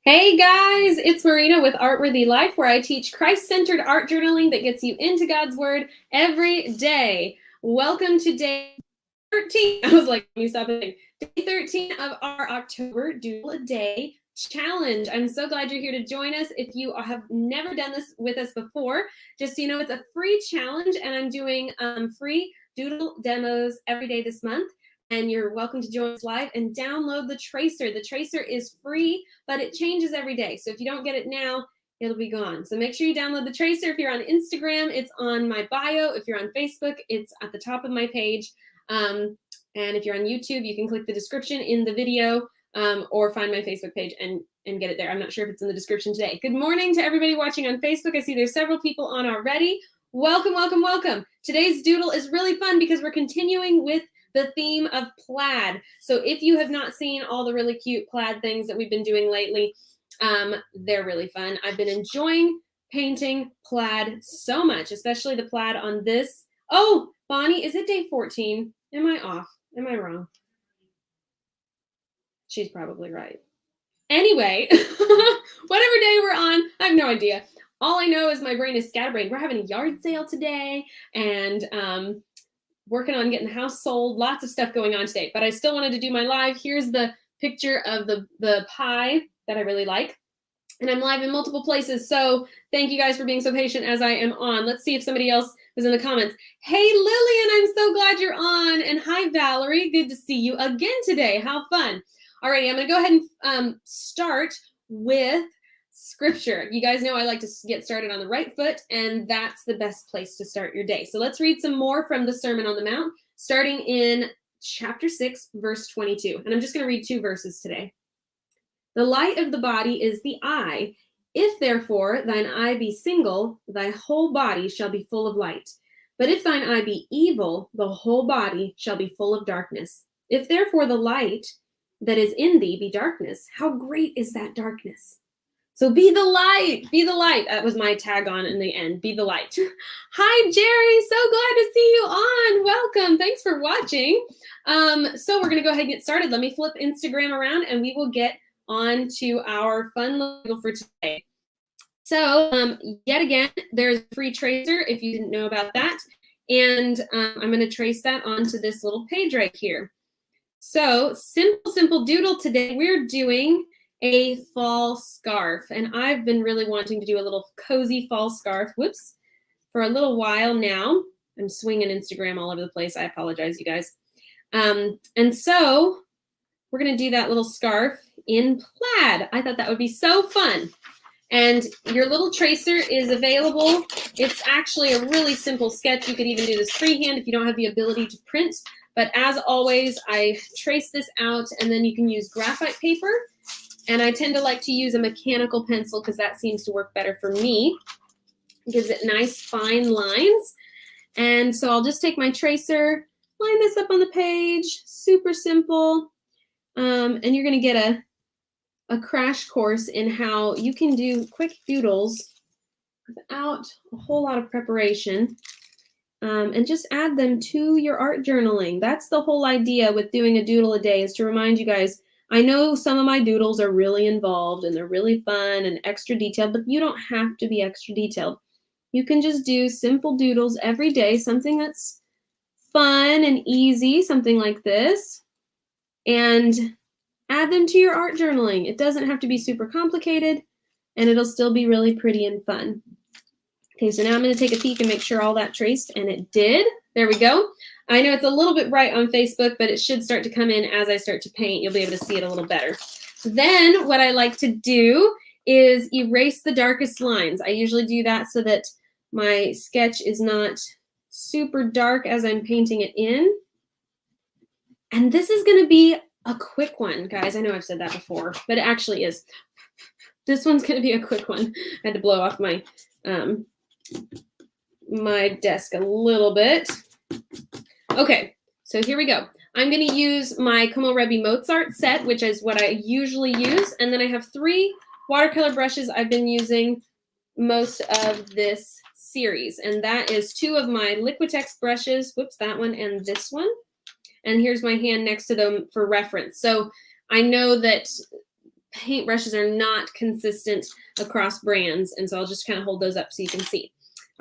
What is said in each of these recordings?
Hey guys, it's Marina with Artworthy Life, where I teach Christ-centered art journaling that gets you into God's Word every day. Welcome to day 13. I was like, let me stop it. Day 13 of our October Doodle A Day challenge. I'm so glad you're here to join us. If you have never done this with us before, just so you know, it's a free challenge, and I'm doing free doodle demos every day this month. And you're welcome to join us live and download the tracer. The tracer is free, but it changes every day. So if you don't get it now, it'll be gone. So make sure you download the tracer. If you're on Instagram, it's on my bio. If you're on Facebook, it's at the top of my page. And if you're on YouTube, you can click the description in the video or find my Facebook page and get it there. I'm not sure if it's in the description today. Good morning to everybody watching on Facebook. I see there's several people on already. Welcome, welcome, welcome. Today's doodle is really fun because we're continuing with the theme of plaid. So if you have not seen all the really cute plaid things that we've been doing lately, they're really fun. I've been enjoying painting plaid so much, especially the plaid on this. Oh, Bonnie, is it day 14? Am I off? Am I wrong? She's probably right. Anyway, whatever day we're on, I have no idea. All I know is my brain is scatterbrained. We're having a yard sale today, and working on getting the house sold. Lots of stuff going on today, but I still wanted to do my live. Here's the picture of the pie that I really like. And I'm live in multiple places, so thank you guys for being so patient as I am on. Let's see if somebody else was in the comments. Hey, Lillian, I'm so glad you're on. And hi, Valerie. Good to see you again today. How fun. All right, I'm going to go ahead and start with scripture. You guys know I like to get started on the right foot, and that's the best place to start your day. So let's read some more from the Sermon on the Mount, starting in chapter 6, verse 22. And I'm just going to read 2 verses today. The light of the body is the eye. If therefore thine eye be single, thy whole body shall be full of light. But if thine eye be evil, the whole body shall be full of darkness. If therefore the light that is in thee be darkness, how great is that darkness? So be the light, be the light. That was my tag on in the end, be the light. Hi, Jerry, so glad to see you on. Welcome, thanks for watching. So we're gonna go ahead and get started. Let me flip Instagram around and we will get on to our fun little for today. So yet again, there's a free tracer if you didn't know about that. And I'm gonna trace that onto this little page right here. So simple doodle today, we're doing a fall scarf, and I've been really wanting to do a little cozy fall scarf, for a little while now. I'm swinging Instagram all over the place. I apologize, you guys. And so we're gonna do that little scarf in plaid. I thought that would be so fun. And your little tracer is available. It's actually a really simple sketch. You could even do this freehand if you don't have the ability to print. But as always, I trace this out, and then you can use graphite paper. And I tend to like to use a mechanical pencil because that seems to work better for me. It gives it nice fine lines. And so I'll just take my tracer, line this up on the page, super simple. And you're gonna get a crash course in how you can do quick doodles without a whole lot of preparation. And just add them to your art journaling. That's the whole idea with doing a doodle a day, is to remind you guys, I know some of my doodles are really involved and they're really fun and extra detailed, but you don't have to be extra detailed. You can just do simple doodles every day, something that's fun and easy, something like this, and add them to your art journaling. It doesn't have to be super complicated, and it'll still be really pretty and fun. Okay, so now I'm going to take a peek and make sure all that traced, and it did. There we go. I know it's a little bit bright on Facebook, but it should start to come in as I start to paint. You'll be able to see it a little better. Then what I like to do is erase the darkest lines. I usually do that so that my sketch is not super dark as I'm painting it in. And this is going to be a quick one, guys. I know I've said that before, but it actually is. This one's going to be a quick one. I had to blow off my my desk a little bit. Okay, so here we go. I'm going to use my Como Rebbe Mozart set, which is what I usually use. And then I have 3 watercolor brushes I've been using most of this series. And that is 2 of my Liquitex brushes. Whoops, that one and this one. And here's my hand next to them for reference. So I know that paintbrushes are not consistent across brands. And so I'll just kind of hold those up so you can see.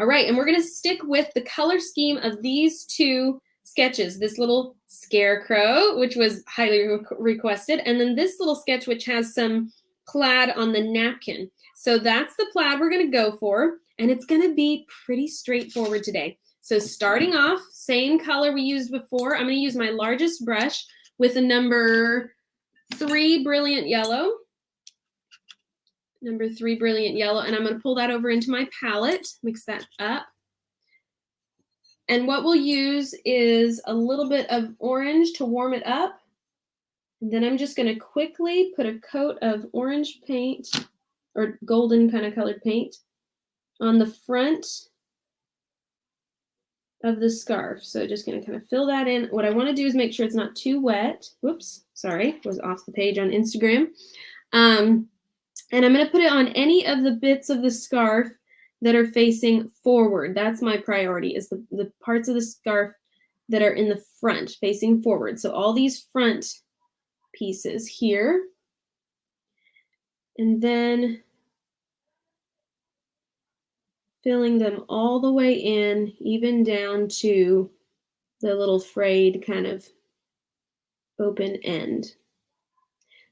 All right, and we're going to stick with the color scheme of these two sketches. This little scarecrow, which was highly requested, and then this little sketch, which has some plaid on the napkin. So that's the plaid we're going to go for, and it's going to be pretty straightforward today. So starting off, same color we used before. I'm going to use my largest brush with a number 3 brilliant yellow. Number 3 brilliant yellow, and I'm going to pull that over into my palette, mix that up. And what we'll use is a little bit of orange to warm it up. And then I'm just going to quickly put a coat of orange paint or golden kind of colored paint on the front of the scarf. So just going to kind of fill that in. What I want to do is make sure it's not too wet. Whoops, sorry, was off the page on Instagram. And I'm going to put it on any of the bits of the scarf that are facing forward. That's my priority, is the parts of the scarf that are in the front, facing forward. So all these front pieces here. And then filling them all the way in, even down to the little frayed kind of open end.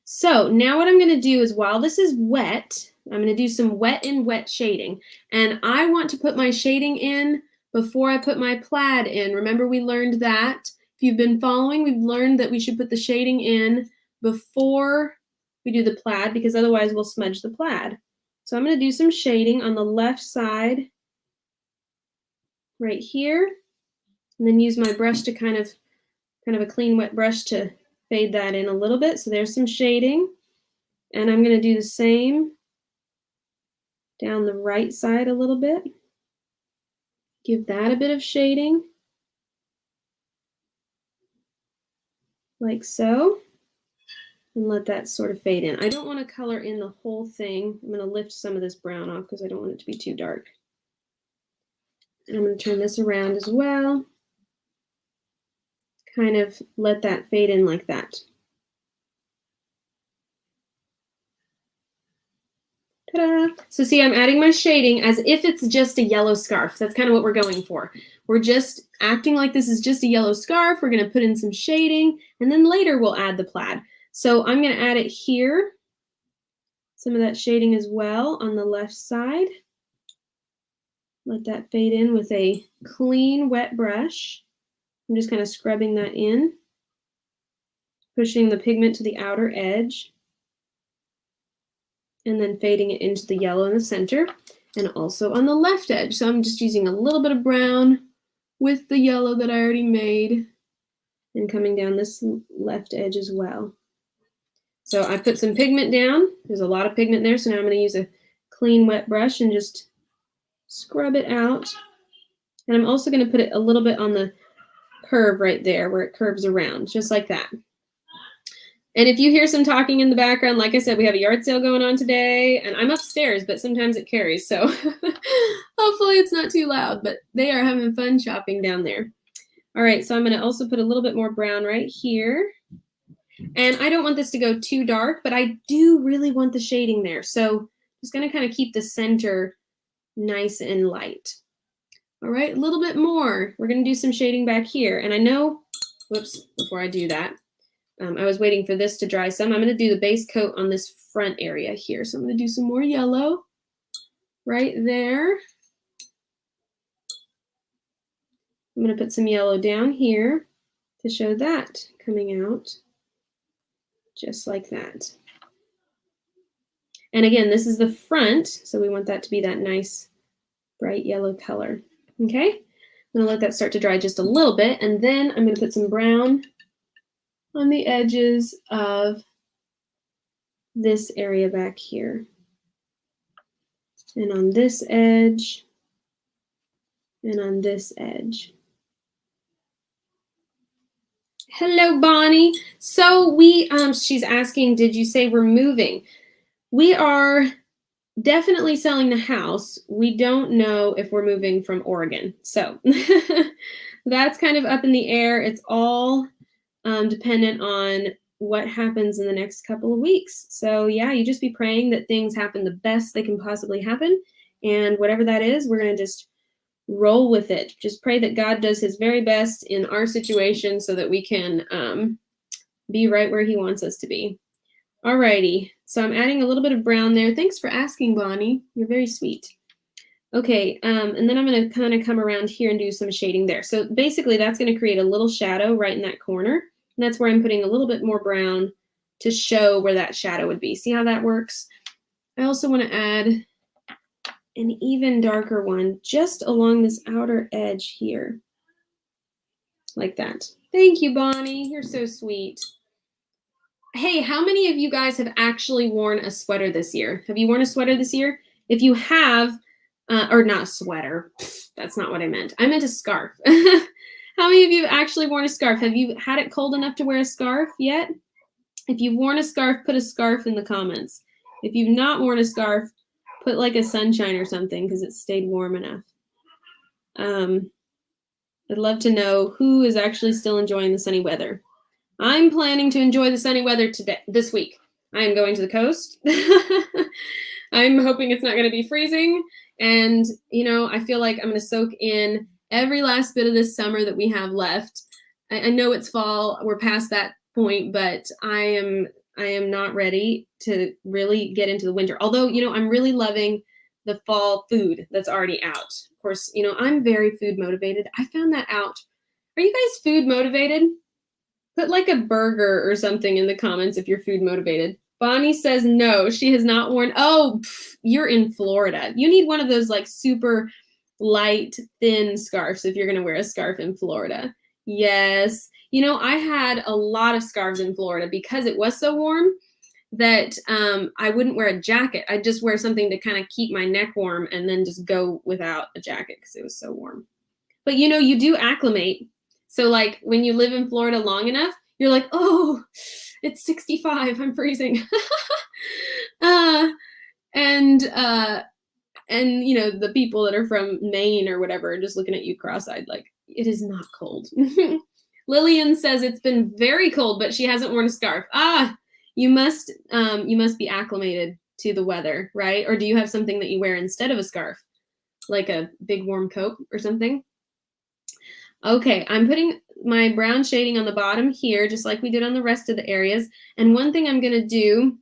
So now what I'm going to do is, while this is wet, I'm going to do some wet in wet shading. And I want to put my shading in before I put my plaid in. Remember, we learned that. If you've been following, we've learned that we should put the shading in before we do the plaid, because otherwise we'll smudge the plaid. So I'm going to do some shading on the left side right here, and then use my brush to kind of a clean wet brush to fade that in a little bit. So there's some shading, and I'm going to do the same down the right side a little bit. Give that a bit of shading, like so, and let that sort of fade in. I don't want to color in the whole thing. I'm going to lift some of this brown off because I don't want it to be too dark. And I'm going to turn this around as well. Kind of let that fade in like that. Ta-da! So see, I'm adding my shading as if it's just a yellow scarf. That's kind of what we're going for. We're just acting like this is just a yellow scarf. We're going to put in some shading, and then later we'll add the plaid. So I'm going to add it here. Some of that shading as well on the left side. Let that fade in with a clean, wet brush. I'm just kind of scrubbing that in, pushing the pigment to the outer edge, and then fading it into the yellow in the center, and also on the left edge. So I'm just using a little bit of brown with the yellow that I already made, and coming down this left edge as well. So I put some pigment down. There's a lot of pigment there, so now I'm going to use a clean, wet brush and just scrub it out. And I'm also going to put it a little bit on the curve right there where it curves around, just like that. And if you hear some talking in the background, like I said, we have a yard sale going on today, and I'm upstairs, but sometimes it carries, so hopefully it's not too loud, but they are having fun shopping down there. All right, so I'm going to also put a little bit more brown right here. And I don't want this to go too dark, but I do really want the shading there. So I'm just going to kind of keep the center nice and light. All right, a little bit more. We're going to do some shading back here. And I know, whoops, before I do that, I was waiting for this to dry some. I'm going to do the base coat on this front area here. So I'm going to do some more yellow right there. I'm going to put some yellow down here to show that coming out, just like that. And again, this is the front, so we want that to be that nice bright yellow color. Okay, I'm going to let that start to dry just a little bit, and then I'm going to put some brown on the edges of this area back here, and on this edge, and on this edge. Hello, Bonnie. So she's asking, did you say we're moving? We are definitely selling the house. We don't know if we're moving from Oregon. So that's kind of up in the air. It's all dependent on what happens in the next couple of weeks. So yeah, you just be praying that things happen the best they can possibly happen. And whatever that is, we're going to just roll with it. Just pray that God does his very best in our situation so that we can be right where he wants us to be. Alrighty, so I'm adding a little bit of brown there. Thanks for asking, Bonnie. You're very sweet. Okay, and then I'm going to kind of come around here and do some shading there. So basically that's going to create a little shadow right in that corner. And that's where I'm putting a little bit more brown to show where that shadow would be. See how that works? I also want to add an even darker one just along this outer edge here. Like that. Thank you, Bonnie. You're so sweet. Hey, how many of you guys have actually worn a sweater this year? Have you worn a sweater this year? If you have, or not a sweater, that's not what I meant. I meant a scarf. How many of you have actually worn a scarf? Have you had it cold enough to wear a scarf yet? If you've worn a scarf, put a scarf in the comments. If you've not worn a scarf, put like a sunshine or something because it stayed warm enough. I'd love to know who is actually still enjoying the sunny weather. I'm planning to enjoy the sunny weather this week. I am going to the coast. I'm hoping it's not going to be freezing. And, you know, I feel like I'm going to soak in every last bit of this summer that we have left. I know it's fall. We're past that point, but I am not ready to really get into the winter. Although, you know, I'm really loving the fall food that's already out. Of course, you know, I'm very food motivated. I found that out. Are you guys food motivated? Put like a burger or something in the comments if you're food motivated. Bonnie says no, she has not worn. Oh, you're in Florida. You need one of those like super light, thin scarves if you're going to wear a scarf in Florida. Yes. You know, I had a lot of scarves in Florida because it was so warm that I wouldn't wear a jacket. I'd just wear something to kind of keep my neck warm and then just go without a jacket because it was so warm. But, you know, you do acclimate. So, like, when you live in Florida long enough, you're like, oh, it's 65. I'm freezing. And, you know, the people that are from Maine or whatever are just looking at you cross-eyed like, it is not cold. Lillian says it's been very cold, but she hasn't worn a scarf. You must be acclimated to the weather, right? Or do you have something that you wear instead of a scarf? Like a big warm coat or something? Okay, I'm putting my brown shading on the bottom here, just like we did on the rest of the areas. And one thing I'm going to do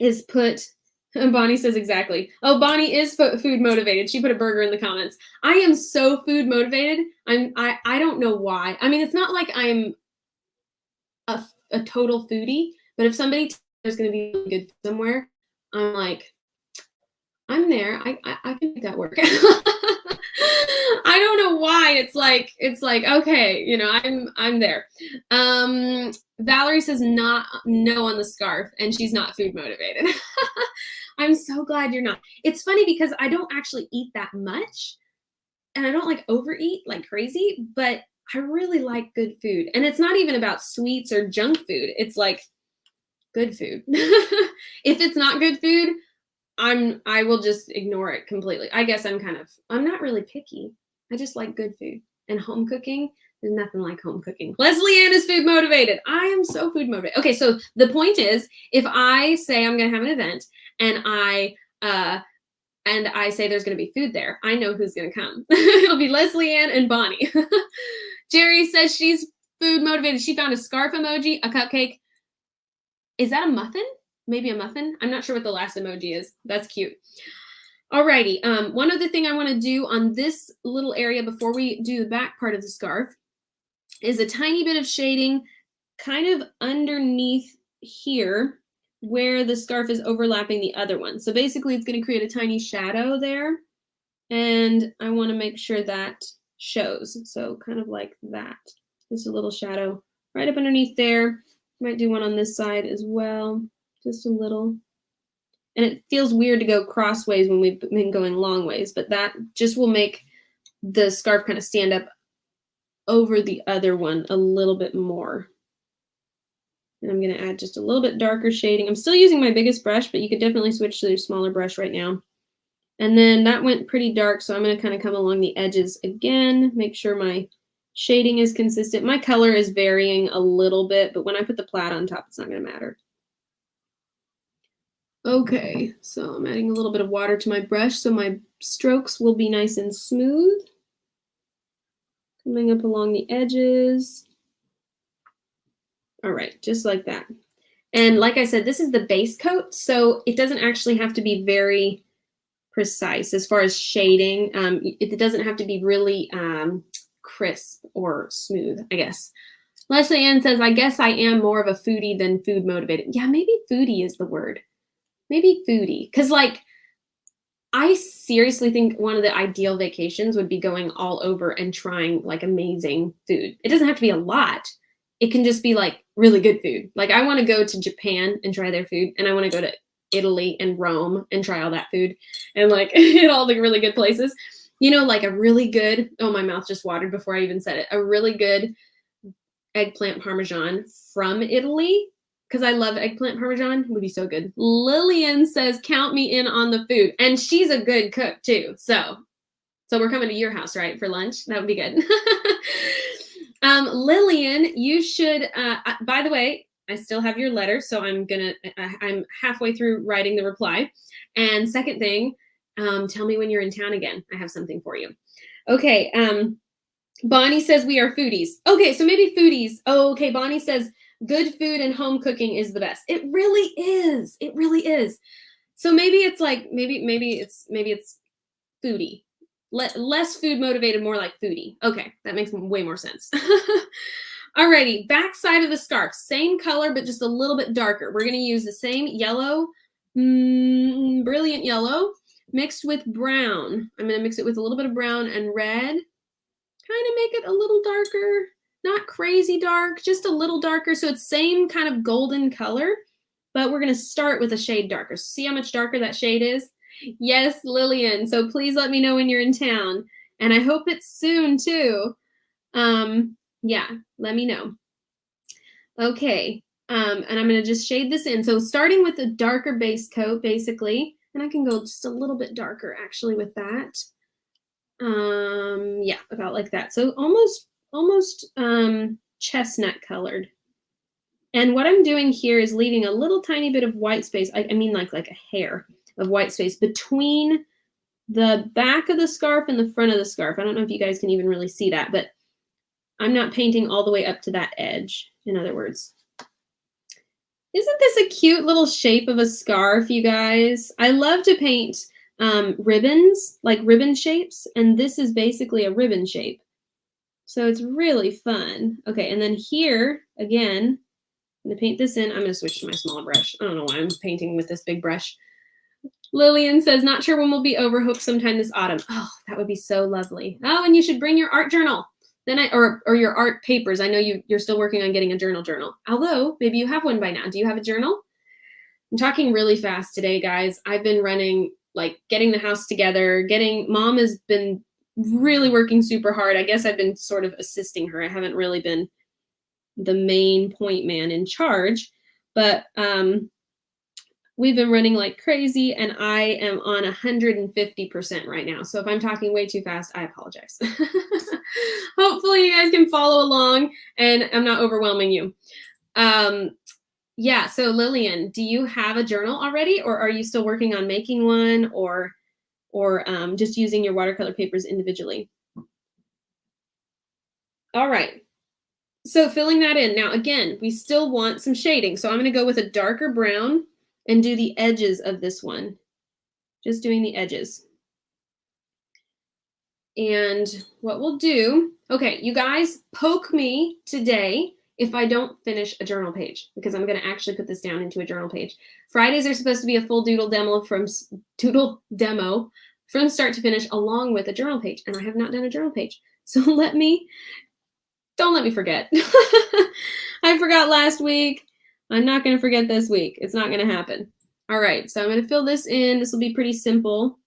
is put, Bonnie says exactly. Oh, Bonnie is food motivated. She put a burger in the comments. I am so food motivated. I don't know why. I mean, it's not like I'm a total foodie, but if somebody tells me there's going to be really good somewhere, I'm like, I'm there. I can make that work. I don't know why. It's like, okay, you know, I'm there. Valerie says no on the scarf, and she's not food motivated. I'm so glad you're not. It's funny because I don't actually eat that much, and I don't like overeat like crazy, but I really like good food. And it's not even about sweets or junk food. It's like good food. If it's not good food, I will just ignore it completely. I guess I'm not really picky. I just like good food. And home cooking, there's nothing like home cooking. Leslie Ann is food motivated. I am so food motivated. Okay, so the point is, if I say I'm going to have an event and I say there's going to be food there, I know who's going to come. It'll be Leslie Ann and Bonnie. Jerry says she's food motivated. She found a scarf emoji, a cupcake. Is that a muffin? Maybe a muffin. I'm not sure what the last emoji is. That's cute. Alrighty. One other thing I want to do on this little area before we do the back part of the scarf is a tiny bit of shading kind of underneath here where the scarf is overlapping the other one. So basically it's going to create a tiny shadow there. And I want to make sure that shows. So kind of like that. Just a little shadow right up underneath there. Might do one on this side as well. Just a little. And it feels weird to go crossways when we've been going long ways, but that just will make the scarf kind of stand up over the other one a little bit more. And I'm going to add just a little bit darker shading. I'm still using my biggest brush, but you could definitely switch to your smaller brush right now. And then that went pretty dark, so I'm going to kind of come along the edges again, make sure my Shading is consistent. My color is varying a little bit, but when I put the plaid on top, it's not going to matter. Okay, so I'm adding a little bit of water to my brush so my strokes will be nice and smooth. Coming up along the edges. All right, just like that. And like I said, this is the base coat, so it doesn't actually have to be very precise as far as shading. It doesn't have to be really crisp or smooth, I guess. Leslie Ann says, I guess I am more of a foodie than food motivated. Yeah, maybe foodie is the word. Maybe foodie. Because, like, I seriously think one of the ideal vacations would be going all over and trying, like, amazing food. It doesn't have to be a lot. It can just be, like, really good food. Like, I want to go to Japan and try their food, and I want to go to Italy and Rome and try all that food and, like, hit all the really good places. You know, like a really good, oh, my mouth just watered before I even said it, a really good eggplant parmesan from Italy, because I love eggplant parmesan. It would be so good. Lillian says, count me in on the food. And she's a good cook too. So we're coming to your house, right, for lunch? That would be good. Lillian, you should, by the way, I still have your letter, so I'm halfway through writing the reply. And second thing, tell me when you're in town again. I have something for you. Okay, Bonnie says we are foodies. Okay, so maybe foodies. Oh, okay, Bonnie says good food and home cooking is the best. It really is. It really is. So maybe it's like maybe it's foodie. Less food motivated, more like foodie. Okay, that makes way more sense. Alrighty, back side of the scarf, same color but just a little bit darker. We're gonna use the same yellow, brilliant yellow, mixed with brown. I'm gonna mix it with a little bit of brown and red. Kind of make it a little darker, not crazy dark, just a little darker. So it's same kind of golden color, but we're going to start with a shade darker. See how much darker that shade is? Yes, Lillian. So please let me know when you're in town. And I hope it's soon too. Yeah, let me know. Okay. And I'm going to just shade this in. So starting with a darker base coat, basically, and I can go just a little bit darker actually with that. Yeah, about like that. So almost chestnut colored. And what I'm doing here is leaving a little tiny bit of white space. I mean like a hair of white space between the back of the scarf and the front of the scarf. I don't know if you guys can even really see that, but I'm not painting all the way up to that edge, in other words. Isn't this a cute little shape of a scarf, you guys? I love to paint ribbons, like ribbon shapes, and this is basically a ribbon shape. So it's really fun. Okay, and then here, again, I'm gonna paint this in. I'm gonna switch to my small brush. I don't know why I'm painting with this big brush. Lillian says, not sure when we'll be over, hope sometime this autumn. Oh, that would be so lovely. Oh, and you should bring your art journal. Then or your art papers. I know you're still working on getting a journal. Although, maybe you have one by now. Do you have a journal? I'm talking really fast today, guys. I've been running, like getting the house together, mom has been really working super hard. I guess I've been sort of assisting her. I haven't really been the main point man in charge, but we've been running like crazy and I am on 150% right now. So if I'm talking way too fast, I apologize. Hopefully you guys can follow along and I'm not overwhelming you. Yeah, so Lillian, do you have a journal already, or are you still working on making one, or just using your watercolor papers individually? All right, so filling that in. Now, again, we still want some shading, so I'm going to go with a darker brown and do the edges of this one, just doing the edges. And what we'll do, okay, you guys, poke me today if I don't finish a journal page, because I'm going to actually put this down into a journal page. Fridays are supposed to be a full doodle demo from start to finish, along with a journal page, and I have not done a journal page. So don't let me forget. I forgot last week. I'm not going to forget this week. It's not going to happen. All right, so I'm going to fill this in. This will be pretty simple.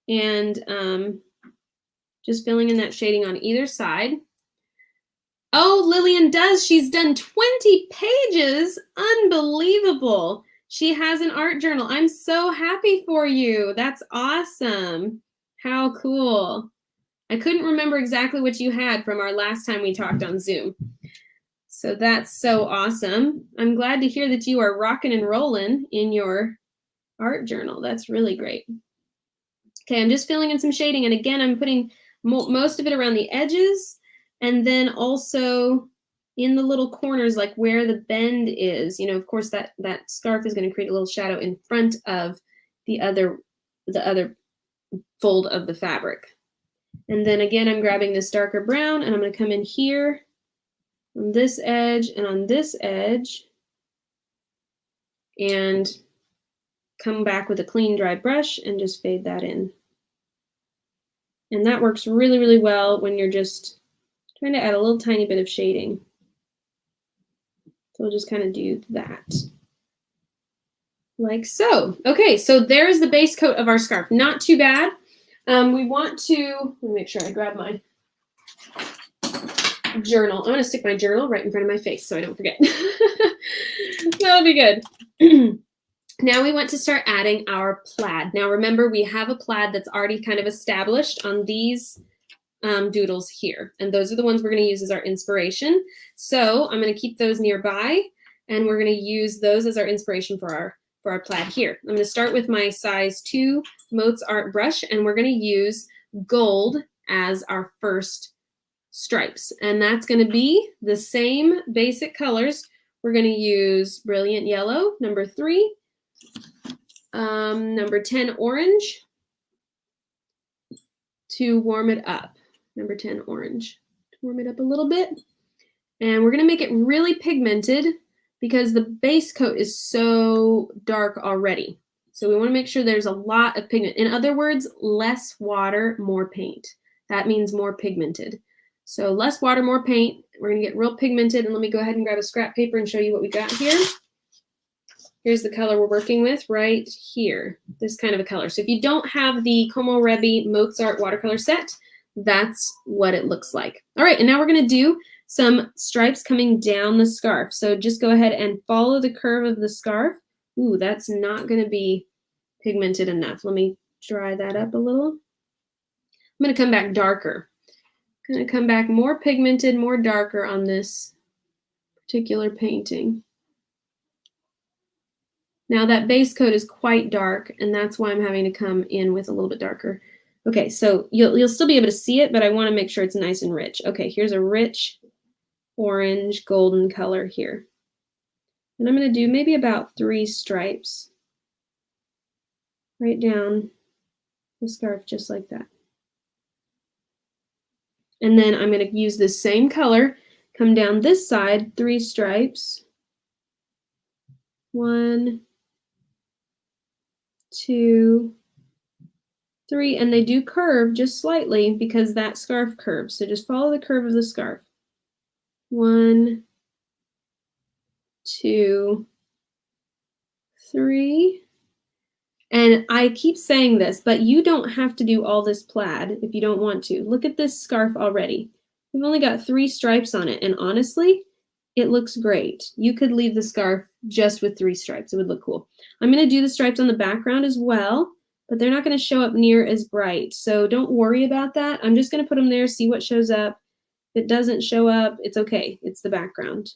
And just filling in that shading on either side. Oh, Lillian does. She's done 20 pages. Unbelievable. She has an art journal. I'm so happy for you. That's awesome. How cool. I couldn't remember exactly what you had from our last time we talked on Zoom. So that's so awesome. I'm glad to hear that you are rocking and rolling in your art journal. That's really great. Okay, I'm just filling in some shading. And again, I'm putting most of it around the edges and then also in the little corners, like where the bend is. You know, of course, that scarf is going to create a little shadow in front of the other fold of the fabric. And then again, I'm grabbing this darker brown and I'm going to come in here on this edge and on this edge and come back with a clean, dry brush and just fade that in. And that works really, really well when you're just trying to add a little tiny bit of shading. So we'll just kind of do that. Like so. Okay, so there's the base coat of our scarf. Not too bad. We want to, let me make sure I grab my journal. I'm going to stick my journal right in front of my face so I don't forget. That'll be good. Now we want to start adding our plaid. Now remember, we have a plaid that's already kind of established on these doodles here. And those are the ones we're going to use as our inspiration. So I'm going to keep those nearby and we're going to use those as our inspiration for our plaid here. I'm going to start with my size 2 Mozart brush and we're going to use gold as our first stripes. And that's going to be the same basic colors. We're going to use brilliant yellow, number 3, number 10 orange to warm it up. Number 10 orange to warm it up a little bit. And we're going to make it really pigmented because the base coat is so dark already. So we want to make sure there's a lot of pigment. In other words, less water, more paint. That means more pigmented. So less water, more paint. We're going to get real pigmented. And let me go ahead and grab a scrap paper and show you what we got here. Here's the color we're working with right here. This kind of a color. So if you don't have the Como Rebi Mozart watercolor set, that's what it looks like. All right, and now we're going to do some stripes coming down the scarf. So just go ahead and follow the curve of the scarf. Ooh, that's not going to be pigmented enough. Let me dry that up a little. I'm going to come back darker. I'm going to come back more pigmented, more darker on this particular painting. Now that base coat is quite dark, and that's why I'm having to come in with a little bit darker. Okay, so you'll still be able to see it, but I want to make sure it's nice and rich. Okay, here's a rich orange golden color here. And I'm going to do maybe about 3 stripes right down the scarf just like that. And then I'm going to use this same color, come down this side, 3 stripes. 1, 2, 3, and they do curve just slightly because that scarf curves. So just follow the curve of the scarf. 1, 2, 3. And I keep saying this, but you don't have to do all this plaid if you don't want to. Look at this scarf already. We've only got 3 stripes on it, and honestly, it looks great. You could leave the scarf just with 3 stripes. It would look cool. I'm going to do the stripes on the background as well, but they're not going to show up near as bright. So don't worry about that. I'm just going to put them there, see what shows up. If it doesn't show up, it's okay. It's the background.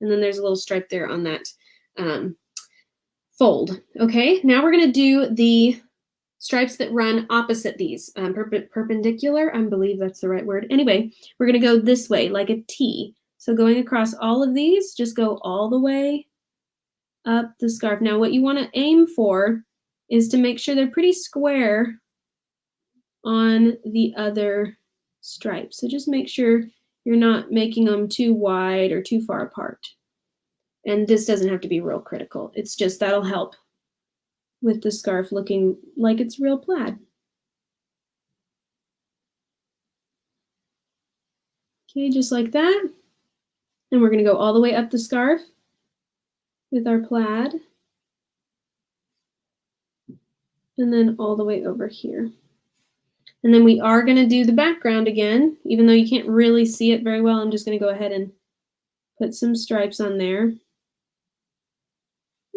And then there's a little stripe there on that fold. Okay, now we're going to do the stripes that run opposite these, perpendicular, I believe that's the right word. Anyway, we're going to go this way, like a T. So going across all of these, just go all the way up the scarf. Now what you want to aim for is to make sure they're pretty square on the other stripes. So just make sure you're not making them too wide or too far apart. And this doesn't have to be real critical. It's just that'll help with the scarf looking like it's real plaid. Okay, just like that. And we're going to go all the way up the scarf with our plaid. And then all the way over here. And then we are going to do the background again, even though you can't really see it very well. I'm just going to go ahead and put some stripes on there.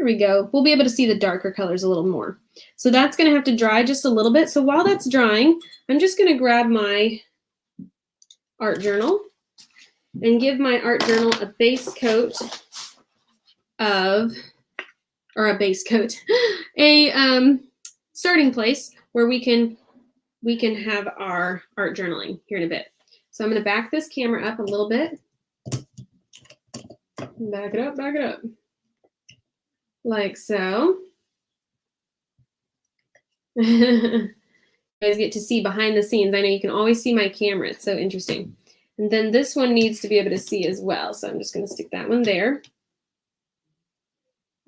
There we go. We'll be able to see the darker colors a little more. So that's going to have to dry just a little bit. So while that's drying, I'm just going to grab my art journal and give my art journal a base coat of, or a base coat, a starting place where we can have our art journaling here in a bit. So I'm going to back this camera up a little bit. Back it up, like so. You guys get to see behind the scenes. I know you can always see my camera. It's so interesting. And then this one needs to be able to see as well. So I'm just going to stick that one there.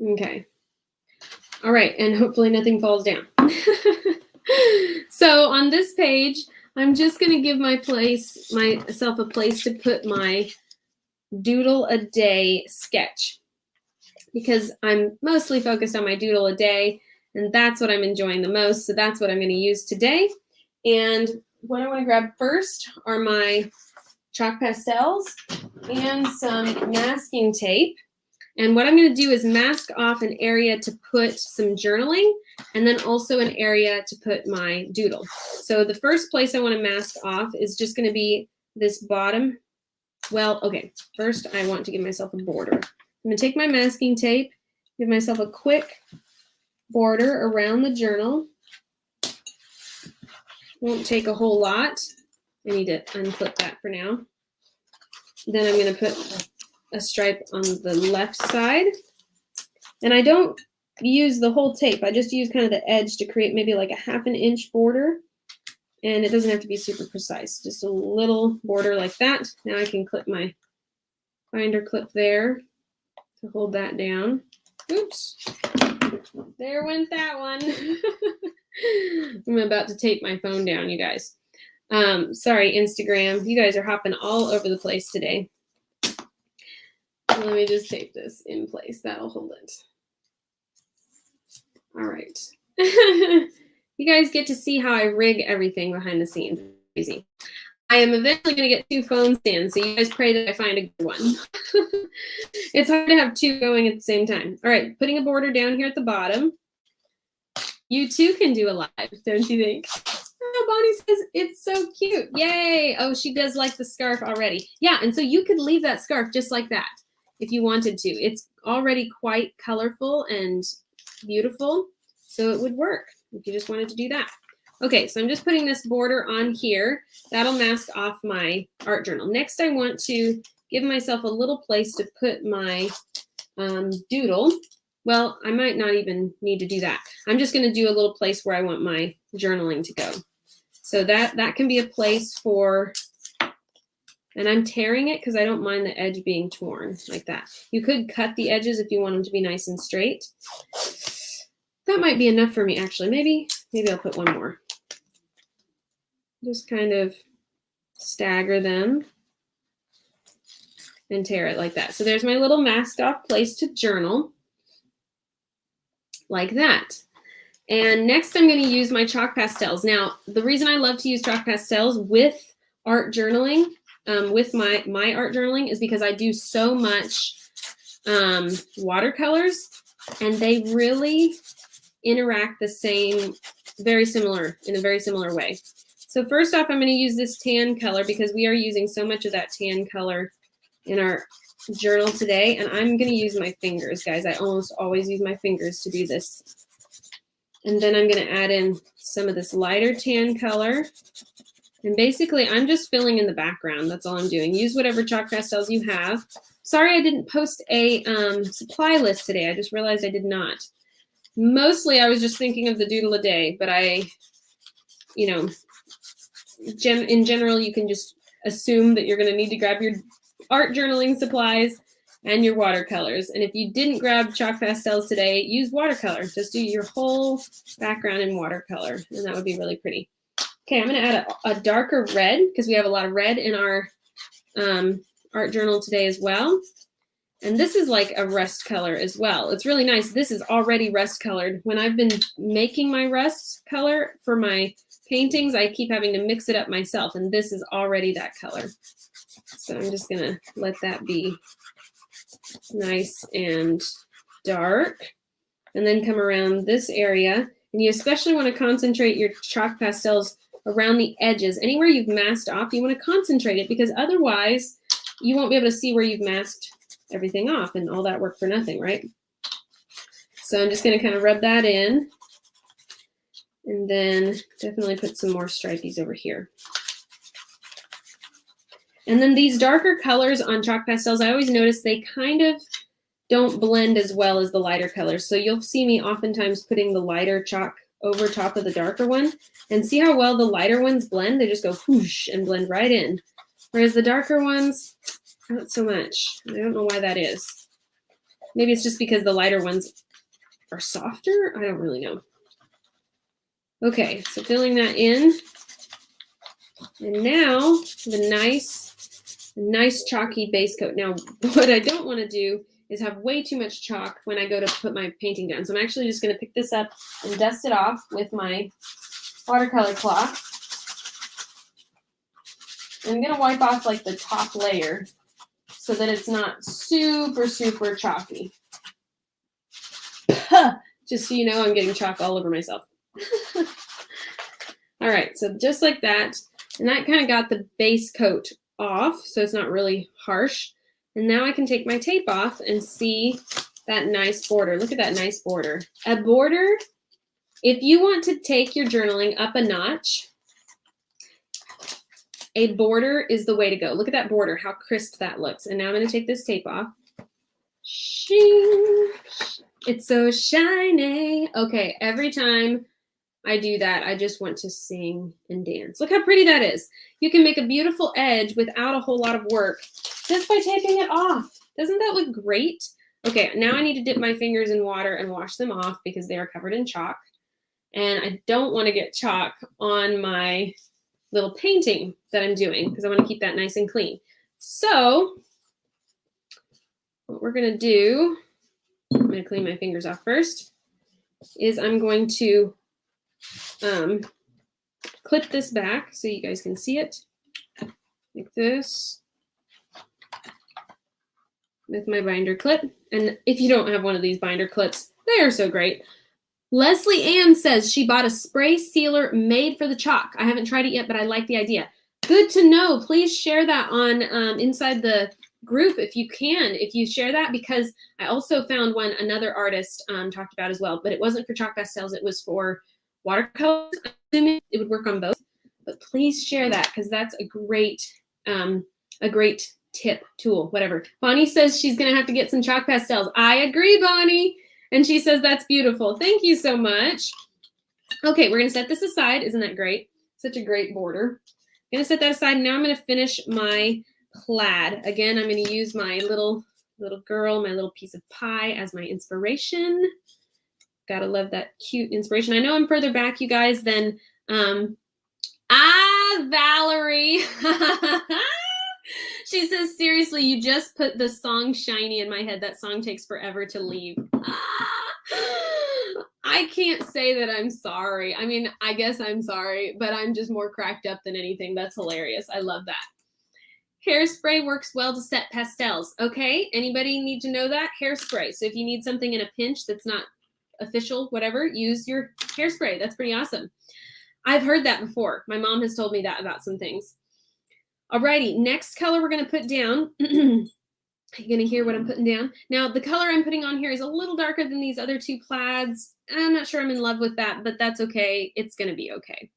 Okay. All right. And hopefully nothing falls down. So on this page, I'm just going to give myself a place to put my Doodle a Day sketch, because I'm mostly focused on my Doodle a Day, and that's what I'm enjoying the most. So that's what I'm going to use today. And what I want to grab first are my chalk pastels and some masking tape. And what I'm going to do is mask off an area to put some journaling, and then also an area to put my doodle. So the first place I want to mask off is just going to be this bottom. Well, okay, first I want to give myself a border. I'm going to take my masking tape, give myself a quick border around the journal. Won't take a whole lot. I need to unclip that for now. Then I'm going to put a stripe on the left side. And I don't use the whole tape. I just use kind of the edge to create maybe like a 1/2 inch border. And it doesn't have to be super precise. Just a little border like that. Now I can clip my binder clip there to hold that down. Oops. There went that one. I'm about to tape my phone down, you guys. Sorry, Instagram. You guys are hopping all over the place today. Let me just tape this in place. That'll hold it. All right. You guys get to see how I rig everything behind the scenes. Easy. I am eventually going to get 2 phone stands, so you guys pray that I find a good one. It's hard to have 2 going at the same time. All right, putting a border down here at the bottom. You too can do a live, don't you think? Oh, Bonnie says it's so cute. Yay. Oh, she does like the scarf already. Yeah, and so you could leave that scarf just like that if you wanted to. It's already quite colorful and beautiful, so it would work if you just wanted to do that. Okay, so I'm just putting this border on here. That'll mask off my art journal. Next, I want to give myself a little place to put my doodle. Well, I might not even need to do that. I'm just going to do a little place where I want my journaling to go. So that can be a place for, and I'm tearing it because I don't mind the edge being torn like that. You could cut the edges if you want them to be nice and straight. That might be enough for me, actually. Maybe I'll put one more. Just kind of stagger them and tear it like that. So there's my little masked off place to journal, like that. And next I'm going to use my chalk pastels. Now, the reason I love to use chalk pastels with art journaling, with my art journaling, is because I do so much watercolors, and they really interact the same, in a very similar way. So first off, I'm going to use this tan color because we are using so much of that tan color in our journal today, and I'm going to use my fingers, guys. I almost always use my fingers to do this. And then I'm going to add in some of this lighter tan color. And basically, I'm just filling in the background. That's all I'm doing. Use whatever chalk pastels you have. Sorry I didn't post a supply list today. I just realized I did not. Mostly, I was just thinking of the Doodle a Day, but in general, you can just assume that you're going to need to grab your art journaling supplies and your watercolors. And if you didn't grab chalk pastels today, use watercolor. Just do your whole background in watercolor, and that would be really pretty. Okay, I'm going to add a darker red because we have a lot of red in our art journal today as well. And this is like a rust color as well. It's really nice. This is already rust colored. When I've been making my rust color for my paintings, I keep having to mix it up myself, and this is already that color. So I'm just going to let that be nice and dark. and then come around this area. And you especially want to concentrate your chalk pastels around the edges. Anywhere you've masked off, you want to concentrate it, because otherwise you won't be able to see where you've masked everything off, and all that work for nothing, right? So I'm just going to kind of rub that in, and then definitely put some more stripies over here. And then these darker colors on chalk pastels, I always notice they kind of don't blend as well as the lighter colors. So you'll see me oftentimes putting the lighter chalk over top of the darker one, and see how well the lighter ones blend? They just go whoosh and blend right in. Whereas the darker ones, not so much. I don't know why that is. Maybe it's just because the lighter ones are softer? I don't really know. Okay, so filling that in. And now the nice chalky base coat. Now, what I don't want to do is have way too much chalk when I go to put my painting down. So I'm actually just going to pick this up and dust it off with my watercolor cloth. I'm going to wipe off like the top layer so that it's not super, super chalky. Just so you know, I'm getting chalk all over myself. All right, so just like that. And that kind of got the base coat off, so it's not really harsh. And now I can take my tape off and see that nice border. Look at that nice border. A border, if you want to take your journaling up a notch, a border is the way to go. Look at that border, how crisp that looks. And now I'm going to take this tape off. Shing. It's so shiny. Okay, every time I do that, I just want to sing and dance. Look how pretty that is. You can make a beautiful edge without a whole lot of work just by taping it off. Doesn't that look great? Okay, now I need to dip my fingers in water and wash them off because they are covered in chalk. And I don't want to get chalk on my little painting that I'm doing because I want to keep that nice and clean. So what we're going to do, I'm going to clean my fingers off first, is I'm going to clip this back so you guys can see it like this with my binder clip. And if you don't have one of these binder clips, they are so great. Leslie Ann says she bought a spray sealer made for the chalk. I haven't tried it yet, but I like the idea. Good to know. Please share that on inside the group if you can, if you share that, because I also found one another artist talked about as well, but it wasn't for chalk pastels. It was for watercolors. I'm assuming it would work on both, but please share that because that's a great tip, tool, whatever. Bonnie says she's going to have to get some chalk pastels. I agree, Bonnie. And she says that's beautiful. Thank you so much. Okay, we're going to set this aside. Isn't that great? Such a great border. I'm going to set that aside. Now I'm going to finish my plaid. Again, I'm going to use my little girl, my little piece of pie as my inspiration. Gotta love that cute inspiration. I know I'm further back, you guys, than Valerie. She says, seriously, you just put the song Shiny in my head. That song takes forever to leave. I can't say that I'm sorry. I mean, I guess I'm sorry, but I'm just more cracked up than anything. That's hilarious. I love that. Hairspray works well to set pastels. Okay, anybody need to know that? Hairspray. So if you need something in a pinch that's not official, whatever, use your hairspray. That's pretty awesome. I've heard that before. My mom has told me that about some things. Alrighty, next color we're going to put down. You're going to hear what I'm putting down. Now, the color I'm putting on here is a little darker than these other two plaids. I'm not sure I'm in love with that, but that's okay. It's going to be okay.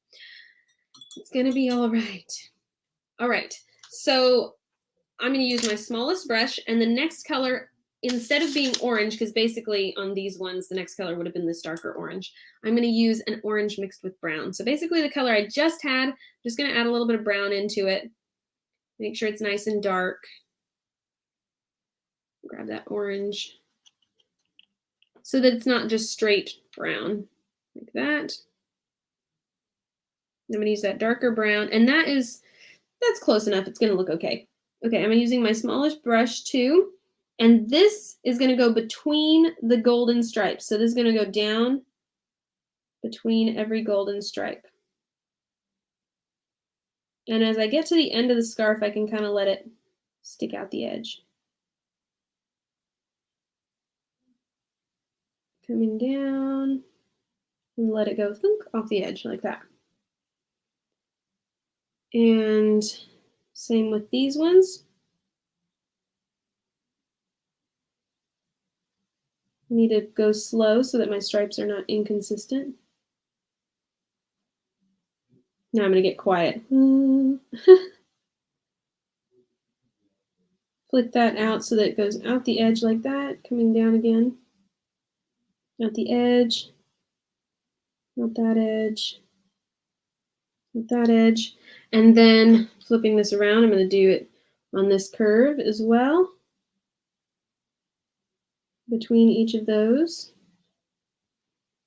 It's going to be all right. All right, so I'm going to use my smallest brush, and the next color, instead of being orange, because basically on these ones, the next color would have been this darker orange, I'm going to use an orange mixed with brown. So basically the color I just had, I'm just going to add a little bit of brown into it. Make sure it's nice and dark. Grab that orange so that it's not just straight brown, like that. I'm going to use that darker brown, and that's close enough. It's going to look okay. Okay, I'm using my smallest brush too, and this is going to go between the golden stripes. So this is going to go down between every golden stripe. And as I get to the end of the scarf, I can kind of let it stick out the edge. coming down, and let it go thunk off the edge like that. And same with these ones. I need to go slow so that my stripes are not inconsistent. Now I'm going to get quiet. Flick that out so that it goes out the edge like that, coming down again. Out the edge, out that edge, out that edge. And then flipping this around, I'm going to do it on this curve as well, between each of those.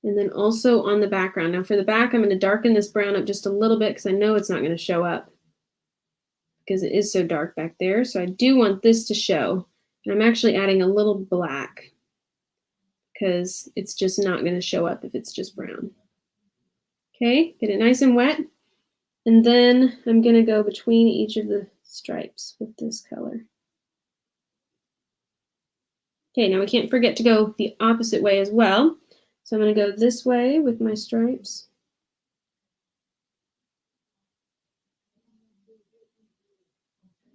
And then also on the background. Now for the back, I'm going to darken this brown up just a little bit because I know it's not going to show up because it is so dark back there. So I do want this to show. And I'm actually adding a little black because it's just not going to show up if it's just brown. Okay, get it nice and wet. And then I'm going to go between each of the stripes with this color. Okay, now we can't forget to go the opposite way as well. So I'm going to go this way with my stripes.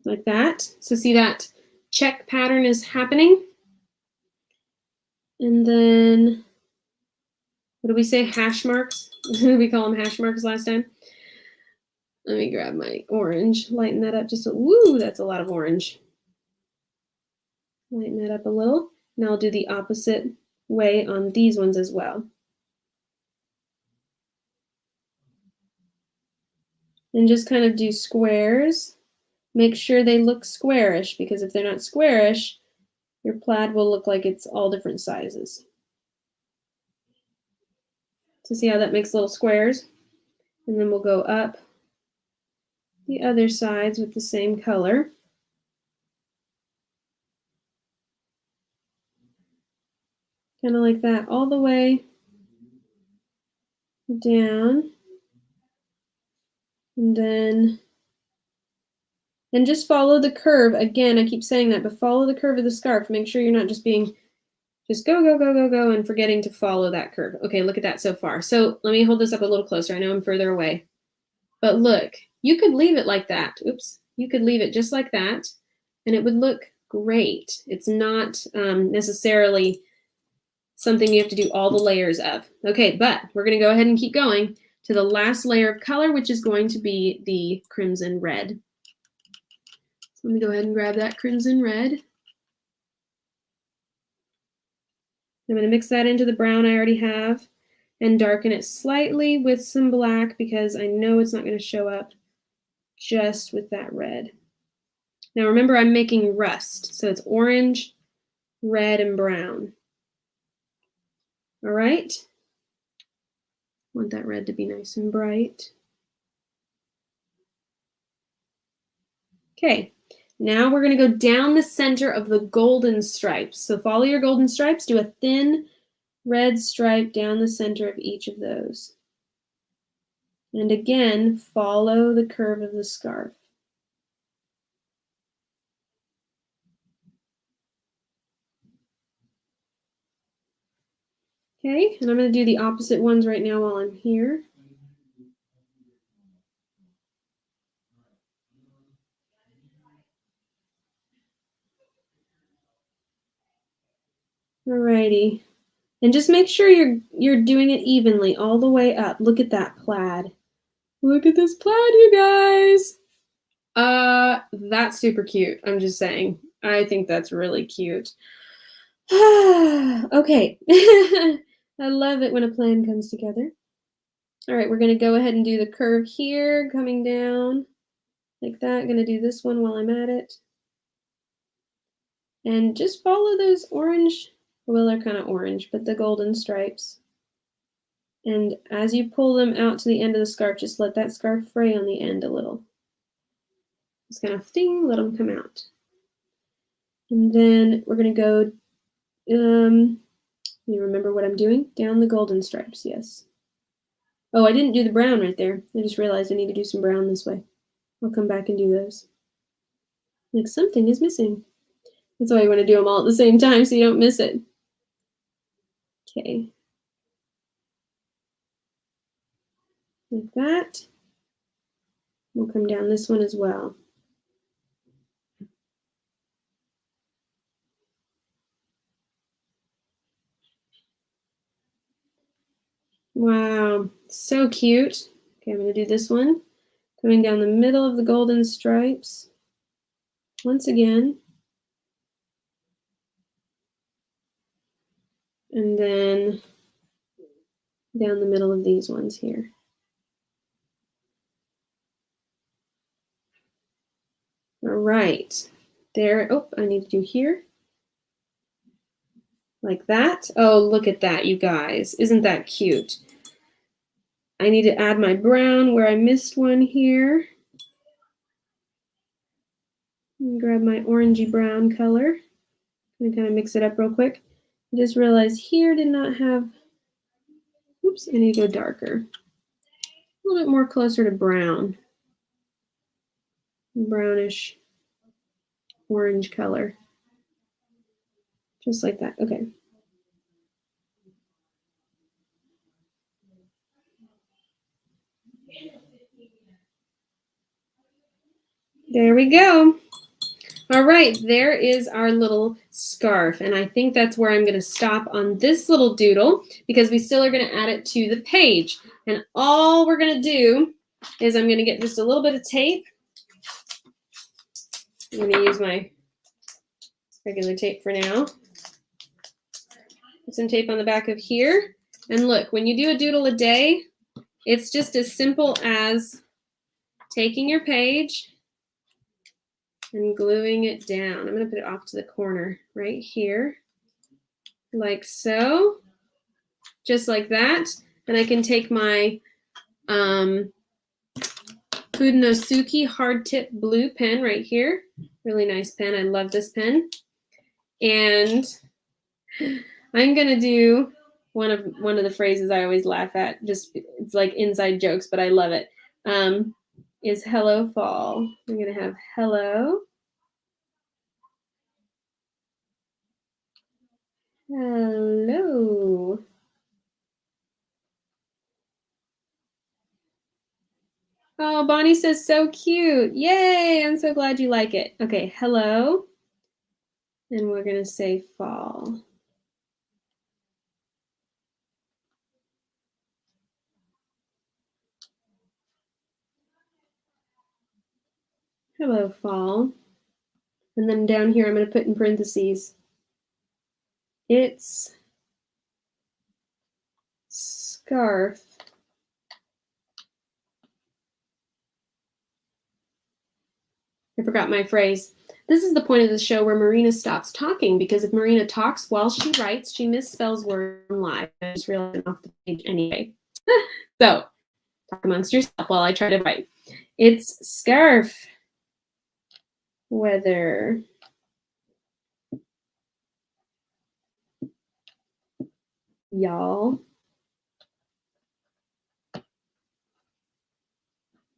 Like that. So see that check pattern is happening. And then, what did we say? Hash marks? We call them hash marks last time. Let me grab my orange, lighten that up just a, woo, that's a lot of orange. Lighten that up a little. Now I'll do the opposite way on these ones as well. And just kind of do squares. Make sure they look squarish, because if they're not squarish, your plaid will look like it's all different sizes. So see how that makes little squares? And then we'll go up the other sides with the same color. Kind of like that all the way down. And just follow the curve. Again, I keep saying that, but follow the curve of the scarf. Make sure you're not just being, just go, go, go, go, go, and forgetting to follow that curve. Okay, look at that so far. So let me hold this up a little closer. I know I'm further away. But look, you could leave it like that. Oops. You could leave it just like that, and it would look great. It's not necessarily something you have to do all the layers of. Okay, but we're going to go ahead and keep going to the last layer of color, which is going to be the crimson red. So let me go ahead and grab that crimson red. I'm going to mix that into the brown I already have and darken it slightly with some black because I know it's not going to show up just with that red. Now remember, I'm making rust, so it's orange, red, and brown. All right. Want that red to be nice and bright. Okay, now we're going to go down the center of the golden stripes. So follow your golden stripes, do a thin red stripe down the center of each of those. And again, follow the curve of the scarf. Okay, and I'm going to do the opposite ones right now while I'm here. Alrighty. And just make sure you're doing it evenly all the way up. Look at that plaid. Look at this plaid, you guys. That's super cute. I'm just saying. I think that's really cute. Okay. I love it when a plan comes together. All right, we're going to go ahead and do the curve here, coming down like that. Going to do this one while I'm at it. And just follow those orange, well, they're kind of orange, but the golden stripes. And as you pull them out to the end of the scarf, just let that scarf fray on the end a little. Just kind of ding, let them come out. And then we're going to go, you remember what I'm doing? Down the golden stripes, yes. Oh, I didn't do the brown right there. I just realized I need to do some brown this way. I'll come back and do those. Like something is missing. That's why you want to do them all at the same time so you don't miss it. Okay. Like that. We'll come down this one as well. Wow, so cute. Okay, I'm going to do this one. Coming down the middle of the golden stripes. Once again. And then down the middle of these ones here. All right. There. Oh, I need to do here. Like that. Oh, look at that, you guys. Isn't that cute? I need to add my brown where I missed one here. Grab my orangey brown color. I'm gonna kind of mix it up real quick. I just realized here did not have, oops, I need to go darker. A little bit more closer to brown. Brownish orange color. Just like that. Okay. There we go. All right, there is our little scarf. And I think that's where I'm going to stop on this little doodle because we still are going to add it to the page. And all we're going to do is I'm going to get just a little bit of tape. I'm going to use my regular tape for now. Put some tape on the back of here. And look, when you do a doodle a day, it's just as simple as taking your page and gluing it down. I'm going to put it off to the corner right here, like so, just like that. And I can take my Fudenosuke hard tip blue pen right here. Really nice pen. I love this pen. And I'm going to do one of the phrases I always laugh at. Just it's like inside jokes, but I love it. Is hello fall. I'm going to have hello. Hello. Oh, Bonnie says so cute. Yay, I'm so glad you like it. Okay, hello. And we're going to say fall. Hello, fall. And then down here, I'm going to put in parentheses, it's scarf. I forgot my phrase. This is the point of the show where Marina stops talking, because if Marina talks while she writes, she misspells words live. I just realized off the page anyway. So, talk amongst yourself while I try to write. It's scarf weather. Y'all.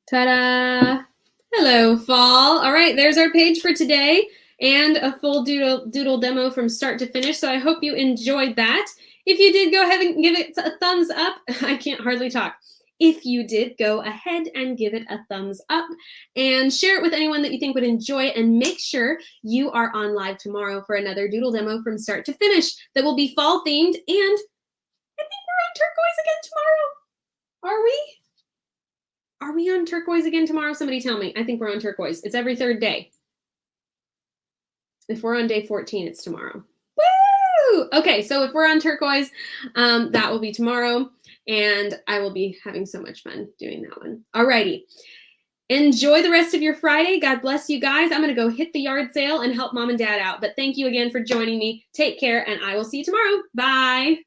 Ta-da! Hello, fall. All right, there's our page for today and a full doodle demo from start to finish. So I hope you enjoyed that. If you did, go ahead and give it a thumbs up. I can't hardly talk. If you did, go ahead and give it a thumbs up and share it with anyone that you think would enjoy it. And make sure you are on live tomorrow for another doodle demo from start to finish that will be fall themed. And I think we're on turquoise again tomorrow. Are we? Are we on turquoise again tomorrow? Somebody tell me. I think we're on turquoise. It's every third day. If we're on day 14, it's tomorrow. Woo! Okay, so if we're on turquoise, that will be tomorrow. And I will be having so much fun doing that one. Alrighty. Enjoy the rest of your Friday. God bless you guys. I'm going to go hit the yard sale and help mom and dad out. But thank you again for joining me. Take care, and I will see you tomorrow. Bye.